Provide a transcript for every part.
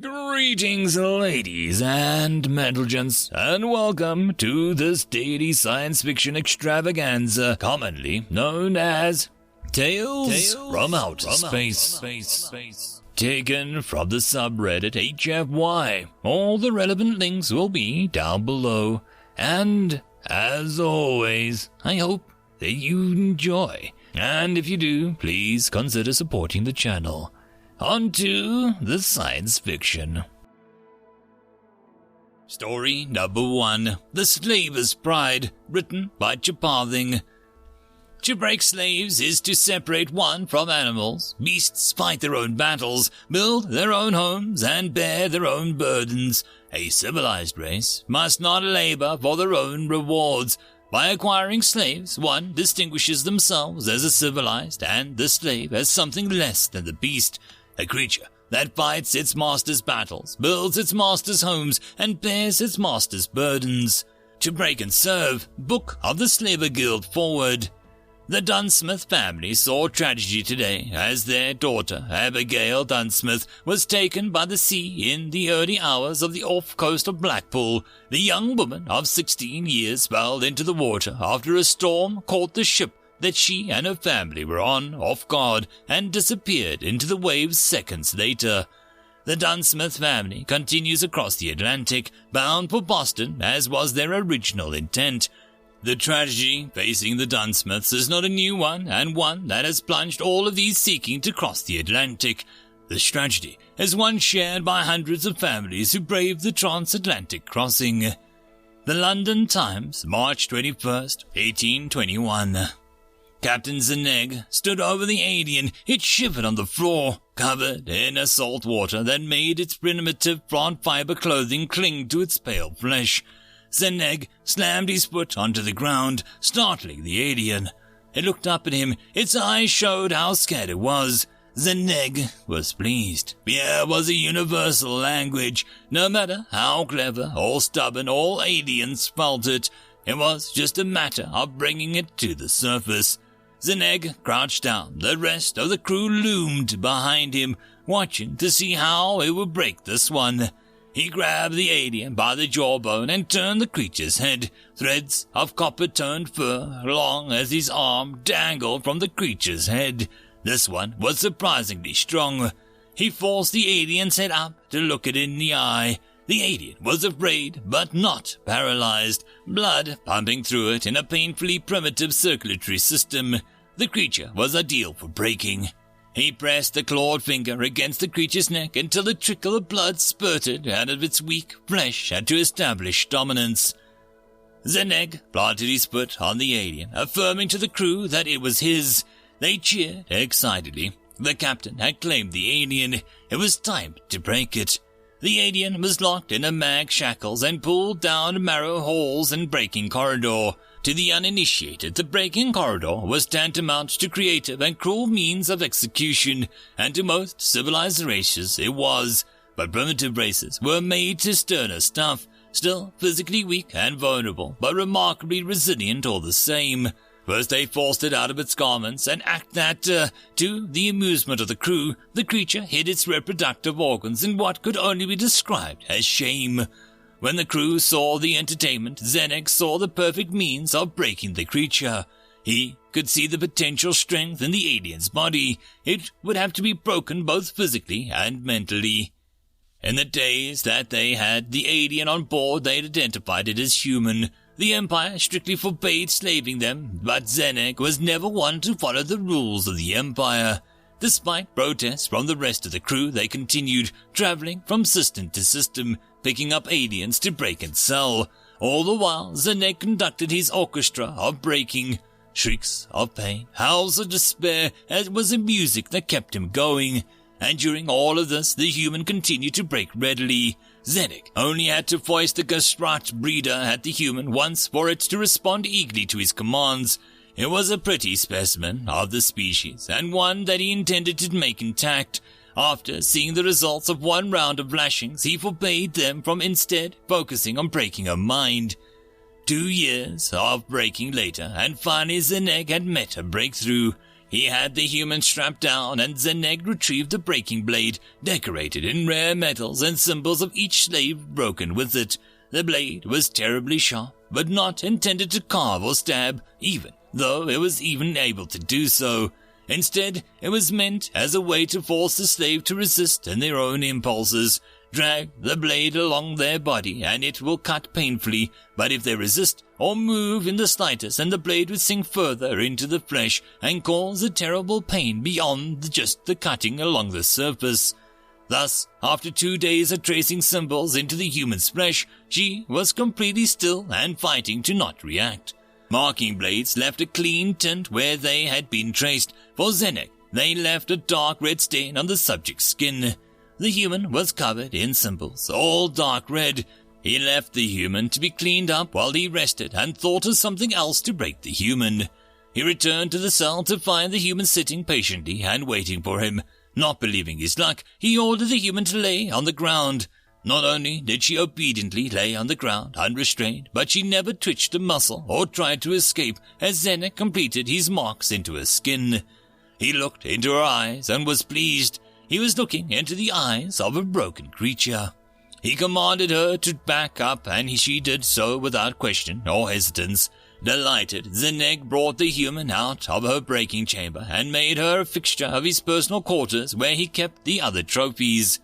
Greetings, ladies and gents, and welcome to this daily science fiction extravaganza, commonly known as Tales from Outer Space. Taken from the subreddit HFY. All the relevant links will be down below. And, as always, I hope that you enjoy. And if you do, please consider supporting the channel. On to the science fiction. Story number 1. The Slaver's Pride, written by Chapathing. To break slaves is to separate one from animals. Beasts fight their own battles, build their own homes, and bear their own burdens. A civilized race must not labor for their own rewards. By acquiring slaves, one distinguishes themselves as a civilized and the slave as something less than the beast. A creature that fights its master's battles, builds its master's homes, and bears its master's burdens. To break and serve. Book of the Slaver Guild forward. The Dunsmith family saw tragedy today as their daughter, Abigail Dunsmith, was taken by the sea in the early hours of the off-coast of Blackpool. The young woman of 16 years fell into the water after a storm caught the ship that she and her family were on off guard and disappeared into the waves seconds later. The Dunsmith family continues across the Atlantic, bound for Boston, as was their original intent. The tragedy facing the Dunsmiths is not a new one, and one that has plunged all of these seeking to cross the Atlantic. This tragedy is one shared by hundreds of families who braved the transatlantic crossing. The London Times, March 21st, 1821. Captain Zeneg stood over the alien. It shivered on the floor, covered in a salt water that made its primitive front fiber clothing cling to its pale flesh. Zeneg slammed his foot onto the ground, startling the alien. It looked up at him. Its eyes showed how scared it was. Zeneg was pleased. Fear was a universal language. No matter how clever or stubborn all aliens felt it, it was just a matter of bringing it to the surface. Zeneg crouched down. The rest of the crew loomed behind him, watching to see how it would break this one. He grabbed the alien by the jawbone and turned the creature's head. Threads of copper-toned fur, long as his arm, dangled from the creature's head. This one was surprisingly strong. He forced the alien's head up to look it in the eye. The alien was afraid, but not paralyzed, blood pumping through it in a painfully primitive circulatory system. The creature was ideal for breaking. He pressed the clawed finger against the creature's neck until a trickle of blood spurted out of its weak flesh and to establish dominance. Zeneg planted his foot on the alien, affirming to the crew that it was his. They cheered excitedly. The captain had claimed the alien. It was time to break it. The alien was locked in a mag shackles and pulled down narrow halls and breaking corridor. To the uninitiated, the breaking corridor was tantamount to creative and cruel means of execution, and to most civilized races it was. But primitive races were made to sterner stuff, still physically weak and vulnerable, but remarkably resilient all the same. First they forced it out of its garments and act that, to the amusement of the crew, the creature hid its reproductive organs in what could only be described as shame. When the crew saw the entertainment, Zeneg saw the perfect means of breaking the creature. He could see the potential strength in the alien's body. It would have to be broken both physically and mentally. In the days that they had the alien on board, they had identified it as human. The Empire strictly forbade slaving them, but Zeneg was never one to follow the rules of the Empire. Despite protests from the rest of the crew, they continued, traveling from system to system, picking up aliens to break and sell. All the while, Zeneg conducted his orchestra of breaking. Shrieks of pain, howls of despair, as it was the music that kept him going. And during all of this, the human continued to break readily. Zeneg only had to foist the Gestrat breeder at the human once for it to respond eagerly to his commands. It was a pretty specimen of the species, and one that he intended to make intact. After seeing the results of one round of lashings, he forbade them from instead focusing on breaking her mind. 2 years of breaking later, and finally Zeneg had met a breakthrough. He had the human strapped down, and Zeneg retrieved the breaking blade, decorated in rare metals and symbols of each slave broken with it. The blade was terribly sharp, but not intended to carve or stab, even though it was even able to do so. Instead, it was meant as a way to force the slave to resist in their own impulses. Drag the blade along their body, and it will cut painfully, but if they resist or move in the slightest, then the blade would sink further into the flesh and cause a terrible pain beyond just the cutting along the surface. Thus, after 2 days of tracing symbols into the human's flesh, she was completely still and fighting to not react. Marking blades left a clean tint where they had been traced. For Zeneg, they left a dark red stain on the subject's skin. The human was covered in symbols, all dark red. He left the human to be cleaned up while he rested and thought of something else to break the human. He returned to the cell to find the human sitting patiently and waiting for him. Not believing his luck, he ordered the human to lay on the ground. Not only did she obediently lay on the ground unrestrained, but she never twitched a muscle or tried to escape as Zeneg completed his marks into her skin. He looked into her eyes and was pleased. He was looking into the eyes of a broken creature. He commanded her to back up, and she did so without question or hesitance. Delighted, Zeneg brought the human out of her breaking chamber and made her a fixture of his personal quarters where he kept the other trophies.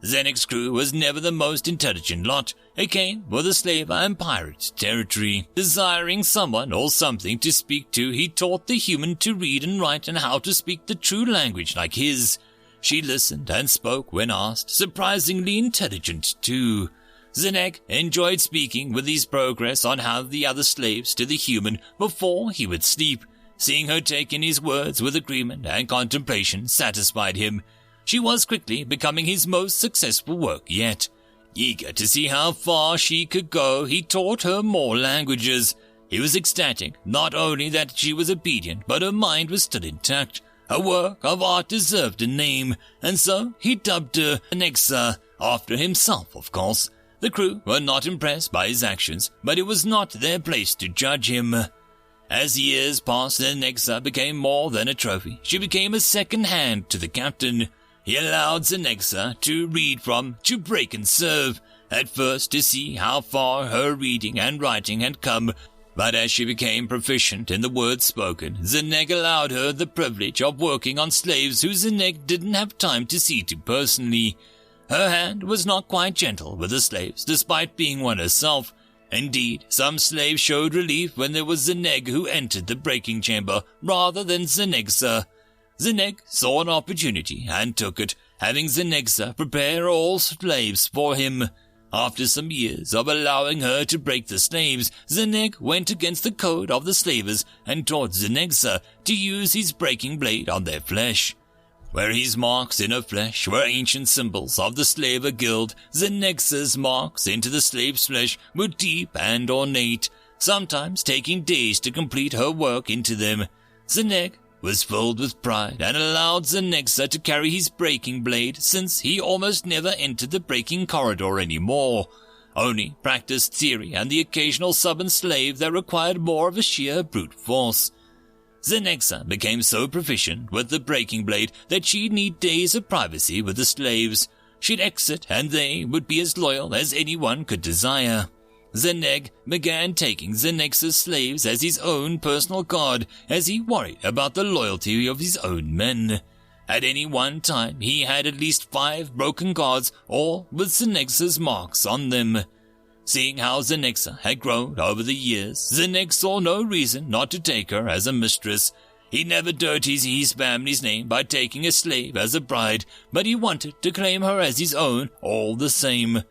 Zeneg's crew was never the most intelligent lot. It came with a slaver and pirate territory. Desiring someone or something to speak to, he taught the human to read and write and how to speak the true language like his. She listened and spoke when asked, surprisingly intelligent too. Zeneg enjoyed speaking with his progress on how the other slaves to the human before he would sleep. Seeing her take in his words with agreement and contemplation satisfied him. She was quickly becoming his most successful work yet. Eager to see how far she could go, he taught her more languages. He was ecstatic, not only that she was obedient, but her mind was still intact. Her work of art deserved a name, and so he dubbed her Nexa, after himself, of course. The crew were not impressed by his actions, but it was not their place to judge him. As years passed, Nexa became more than a trophy. She became a second hand to the captain. He allowed Zenexa to read from, to break and serve, at first to see how far her reading and writing had come, but as she became proficient in the words spoken, Zeneg allowed her the privilege of working on slaves who Zeneg didn't have time to see to personally. Her hand was not quite gentle with the slaves, despite being one herself. Indeed, some slaves showed relief when there was Zeneg who entered the breaking chamber rather than Zenexa. Zeneg saw an opportunity and took it, having Zenexa prepare all slaves for him. After some years of allowing her to break the slaves, Zeneg went against the code of the slavers and taught Zenexa to use his breaking blade on their flesh. Where his marks in her flesh were ancient symbols of the slaver guild, Zenexa's marks into the slave's flesh were deep and ornate, sometimes taking days to complete her work into them. Zeneg was filled with pride and allowed Zenexa to carry his breaking blade since he almost never entered the breaking corridor anymore. Only practiced theory and the occasional stubborn slave that required more of a sheer brute force. Zenexa became so proficient with the breaking blade that she'd need days of privacy with the slaves. She'd exit and they would be as loyal as anyone could desire. Zeneg began taking Zenexa's slaves as his own personal guard as he worried about the loyalty of his own men. At any one time, he had at least 5 broken guards, all with Zenexa's marks on them. Seeing how Zenexa had grown over the years, Zeneg saw no reason not to take her as a mistress. He never dirtied his family's name by taking a slave as a bride, but he wanted to claim her as his own all the same.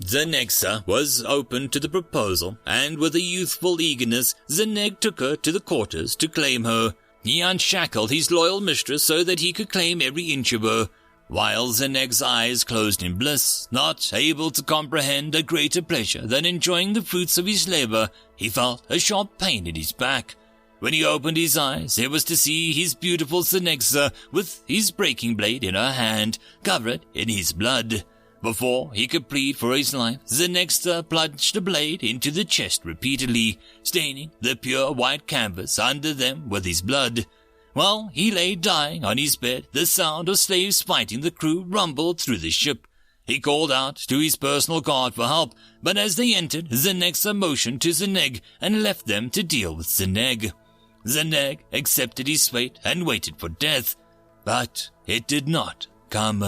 Zenexa was open to the proposal, and with a youthful eagerness, Zeneg took her to the quarters to claim her. He unshackled his loyal mistress so that he could claim every inch of her, while Zeneg's eyes closed in bliss, not able to comprehend a greater pleasure than enjoying the fruits of his labor. He felt a sharp pain in his back. When he opened his eyes, it was to see his beautiful Zenexa with his breaking blade in her hand, covered in his blood. Before he could plead for his life, Zenexa plunged the blade into the chest repeatedly, staining the pure white canvas under them with his blood. While he lay dying on his bed, the sound of slaves fighting the crew rumbled through the ship. He called out to his personal guard for help, but as they entered, Zenexa motioned to Zeneg and left them to deal with Zeneg. Zeneg accepted his fate and waited for death, but it did not come.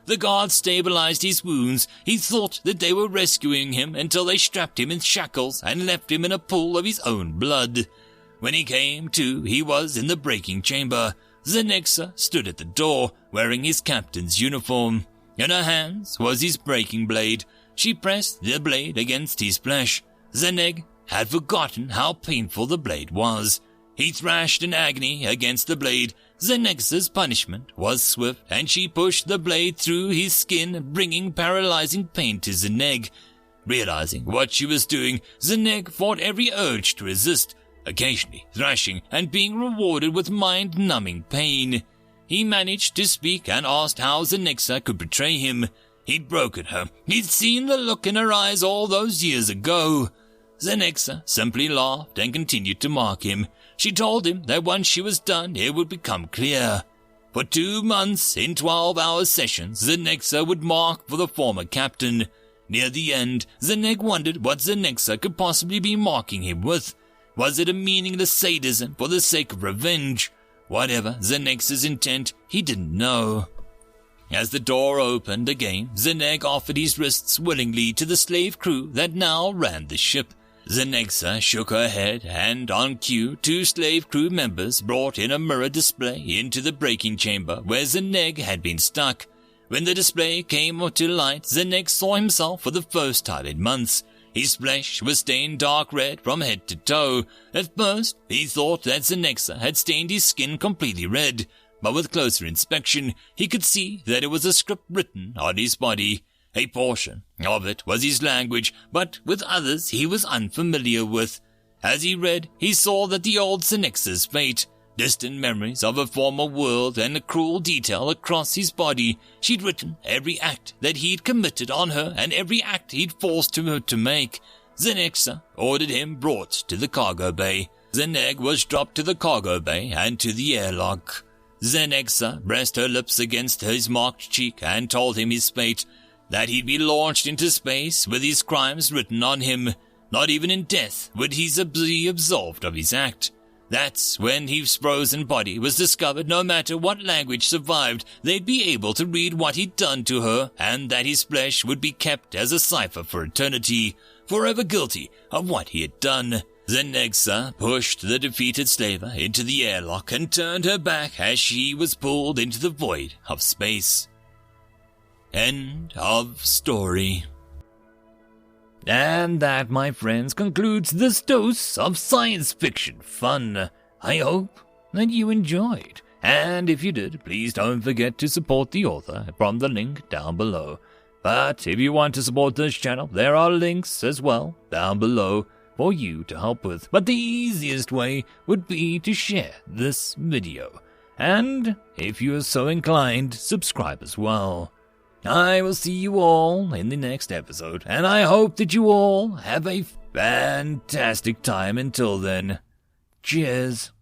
The guards stabilized his wounds. He thought that they were rescuing him until they strapped him in shackles and left him in a pool of his own blood. When he came to, he was in the breaking chamber. Zenexa stood at the door, wearing his captain's uniform. In her hands was his breaking blade. She pressed the blade against his flesh. Zeneg had forgotten how painful the blade was. He thrashed in agony against the blade. Zenexa's punishment was swift, and she pushed the blade through his skin, bringing paralyzing pain to Zeneg. Realizing what she was doing, Zeneg fought every urge to resist, occasionally thrashing and being rewarded with mind-numbing pain. He managed to speak and asked how Zenexa could betray him. He'd broken her. He'd seen the look in her eyes all those years ago. Zenexa simply laughed and continued to mock him. She told him that once she was done, it would become clear. For 2 months, in 12-hour sessions, Zenexa would mark for the former captain. Near the end, Zeneg wondered what Zenexa could possibly be marking him with. Was it a meaningless sadism for the sake of revenge? Whatever Zenexa's intent, he didn't know. As the door opened again, Zeneg offered his wrists willingly to the slave crew that now ran the ship. Zenexa shook her head, and on cue, 2 slave crew members brought in a mirror display into the breaking chamber where Zeneg had been stuck. When the display came to light, Zeneg saw himself for the first time in months. His flesh was stained dark red from head to toe. At first, he thought that Zenexa had stained his skin completely red, but with closer inspection, he could see that it was a script written on his body. A portion of it was his language, but with others he was unfamiliar with. As he read, he saw that the old Zenexa's fate, distant memories of a former world, and a cruel detail across his body. She'd written every act that he'd committed on her and every act he'd forced her to make. Zenexa ordered him brought to the cargo bay. Zeneg was dropped to the cargo bay and to the airlock. Zenexa pressed her lips against his marked cheek and told him his fate, that he'd be launched into space with his crimes written on him. Not even in death would he be absolved of his act. That's when his frozen body was discovered. No matter what language survived, they'd be able to read what he'd done to her, and that his flesh would be kept as a cipher for eternity, forever guilty of what he had done. Zenexa pushed the defeated slaver into the airlock and turned her back as she was pulled into the void of space. End of story. And that, my friends, concludes this dose of science fiction fun. I hope that you enjoyed. And if you did, please don't forget to support the author from the link down below. But if you want to support this channel, there are links as well down below for you to help with. But the easiest way would be to share this video. And if you are so inclined, subscribe as well. I will see you all in the next episode, and I hope that you all have a fantastic time until then. Cheers.